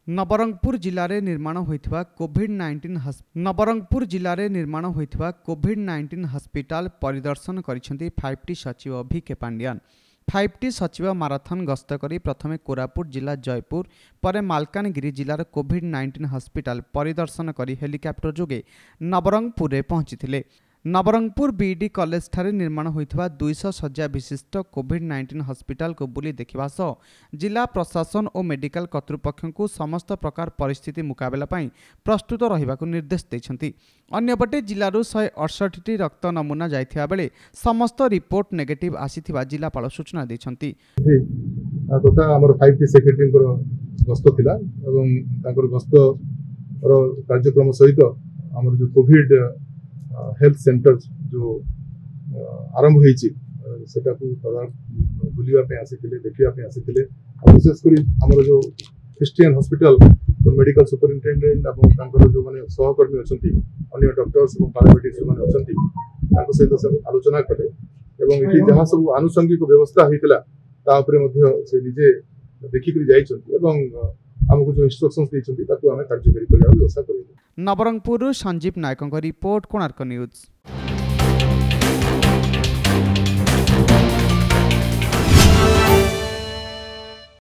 नवरंगपुर जिले में निर्माण होइथिबा कोविड-19 हस्पिटाल परिदर्शन करिसेंती 5T सचिव भिके पांड्यान। 5T सचिव माराथन गस्त करी प्रथमे कोरापुट जिला जयपुर पर मालकानगिरी जिलार कोविड-19 हस्पिटाल परिदर्शन करी हेलिकॉप्टर जोगे नवरंगपुर पहुंची। नवरंगपुर बीडी कॉलेज ठारे निर्माण होइथिबा 200 शଯ୍ୟା विशिष्ट कोविड-19 हस्पिटाल को बुली देखिबा सह जिला प्रशासन और मेडिकल कर्तृपक्ष को समस्त प्रकार परिस्थिति मुकाबला पई प्रस्तुत रहिबाकु निर्देश दैछंती। अन्यपटे जिलारू 168 रक्त नमूना जाइथिबा बेले समस्त रिपोर्ट नेगेटिव आसीथिबा जिलापाल सूचना दैछंती। तथा हमर 5T सेक्रेटरी गस्त थिला एवं ताकर गस्त कार्यक्रम सहित हमर जो कोविड हेल्थ सेंटर जो आरंभ होईची सेटा को बुलिवा पे आसीथिले देखिवा पे आसीथिले। विशेषकर हमर जो क्रिश्चियन हॉस्पिटल मेडिकल सुपरिटेंडेंट एवं तांकर जो माने सहकर्मी अछंती अन्य डॉक्टर्स एवं पैरामेडिक्स माने अछंती तांको सहित सब आलोचना कले एवं एठी जहां सब आनुषंगिक व्यवस्था हेतिला ता ऊपर मध्ये से निजे देखि करी जाइछंती एवं हमको जो इंस्ट्रक्शंस दैछंती ताको हमें कार्यकारी करिया व्यवस्था करियो। नवरंगपुर संजीव नायक रिपोर्ट कोणार्क न्यूज।